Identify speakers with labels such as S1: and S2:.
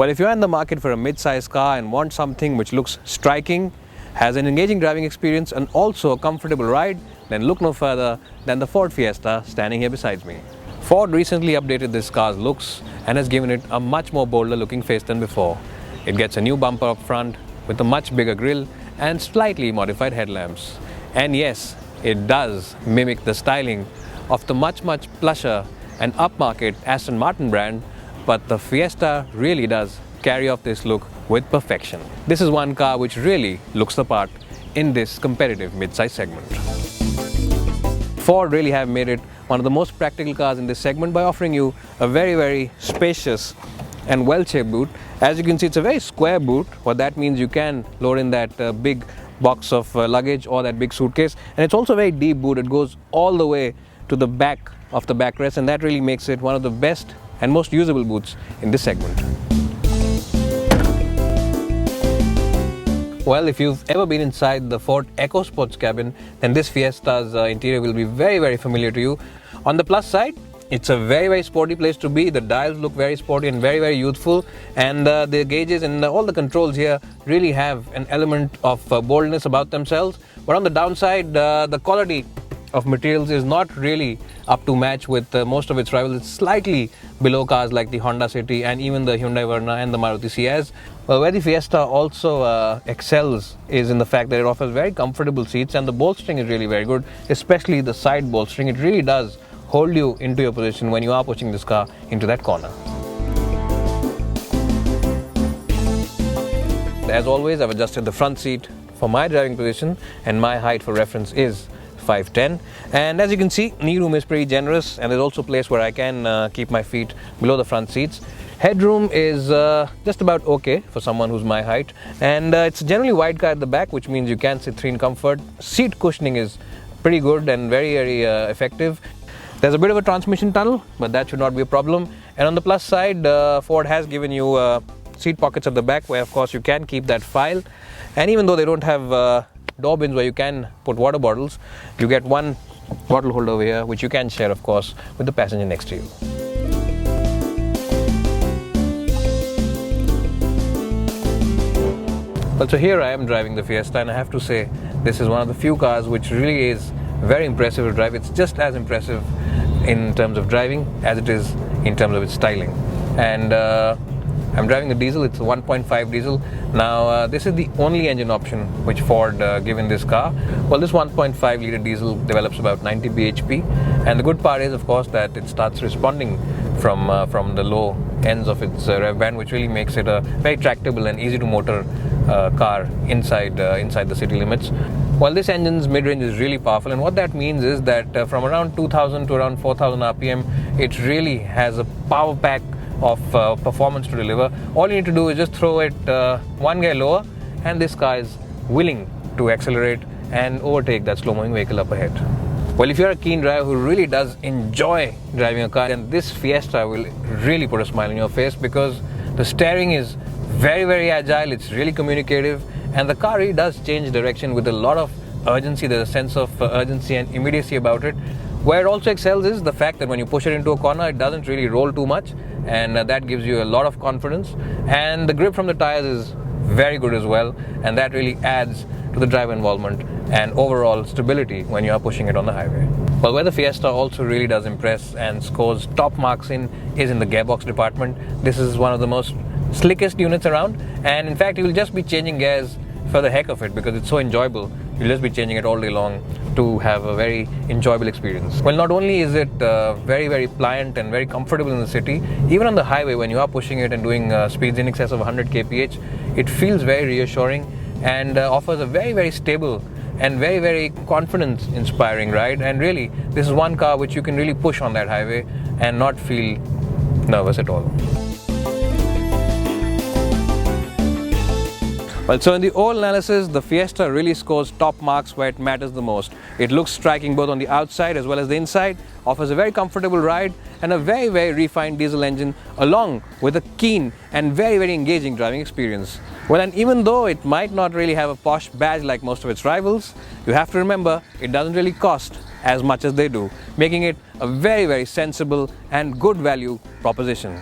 S1: Well, if you're in the market for a mid-size car and want something which looks striking, has an engaging driving experience and also a comfortable ride, then look no further than the Ford Fiesta standing here beside me. Ford recently updated this car's looks and has given it a much more bolder looking face than before. It gets a new bumper up front with a much bigger grille and slightly modified headlamps. And yes, it does mimic the styling of the much plusher and upmarket Aston Martin brand, but the Fiesta really does carry off this look with perfection. This is one car which really looks the part in this competitive mid-size segment. Ford really have made it one of the most practical cars in this segment by offering you a very spacious and well-shaped boot. As you can see, it's a very square boot. What that means, you can load in that big box of luggage or that big suitcase, and it's also a very deep boot. It goes all the way to the back of the backrest, and that really makes it one of the best and most usable boots in this segment. Well, if you've ever been inside the Ford EcoSports cabin, then this Fiesta's interior will be very familiar to you. On the plus side, it's a very sporty place to be. The dials look very sporty and very youthful, and the gauges and all the controls here really have an element of boldness about themselves. But on the downside, the quality of materials is not really up to match with most of its rivals. It's slightly below cars like the Honda City and even the Hyundai Verna and the Maruti Ciaz. Where the Fiesta also excels is in the fact that it offers very comfortable seats, and the bolstering is really very good, especially the side bolstering. It really does hold you into your position when you are pushing this car into that corner. As always, I've adjusted the front seat for my driving position, and my height for reference is 5'10", and as you can see, knee room is pretty generous, and there's also a place where I can keep my feet below the front seats. Headroom is just about okay for someone who's my height, and it's a generally wide car at the back, which means you can sit three in comfort. Seat cushioning is pretty good and very effective. There's a bit of a transmission tunnel, but that should not be a problem. And on the plus side, Ford has given you seat pockets at the back where of course you can keep that file, and even though they don't have door bins where you can put water bottles, you get one bottle holder over here which you can share of course with the passenger next to you. Well, so here I am driving the Fiesta, and I have to say this is one of the few cars which really is very impressive to drive. It's just as impressive in terms of driving as it is in terms of its styling. And I'm driving a diesel. It's a 1.5 diesel. Now this is the only engine option which Ford give in this car. Well, this 1.5 litre diesel develops about 90 bhp, and the good part is of course that it starts responding from the low ends of its rev band, which really makes it a very tractable and easy to motor car inside the city limits. Well, this engine's mid-range is really powerful, and what that means is that from around 2000 to around 4000 rpm, it really has a power pack of performance to deliver. All you need to do is just throw it one gear lower, and this car is willing to accelerate and overtake that slow-moving vehicle up ahead. Well, if you're a keen driver who really does enjoy driving a car, then this Fiesta will really put a smile on your face, because the steering is very agile, it's really communicative, and the car really does change direction with a lot of urgency. There's a sense of urgency and immediacy about it. Where it also excels is the fact that when you push it into a corner, it doesn't really roll too much, and that gives you a lot of confidence. And the grip from the tires is very good as well, and that really adds to the driver involvement and overall stability when you are pushing it on the highway. Well, where the Fiesta also really does impress and scores top marks in is in the gearbox department. This is one of the most slickest units around, and in fact you will just be changing gears for the heck of it because it's so enjoyable. You'll just be changing it all day long to have a very enjoyable experience. Well, not only is it very pliant and very comfortable in the city, even on the highway when you are pushing it and doing speeds in excess of 100 kph, it feels very reassuring and offers a very stable and very confidence inspiring ride. And really, this is one car which you can really push on that highway and not feel nervous at all. Well, so in the overall analysis, the Fiesta really scores top marks where it matters the most. It looks striking both on the outside as well as the inside, offers a very comfortable ride and a very refined diesel engine, along with a keen and very engaging driving experience. Well, and even though it might not really have a posh badge like most of its rivals, you have to remember it doesn't really cost as much as they do, making it a very sensible and good value proposition.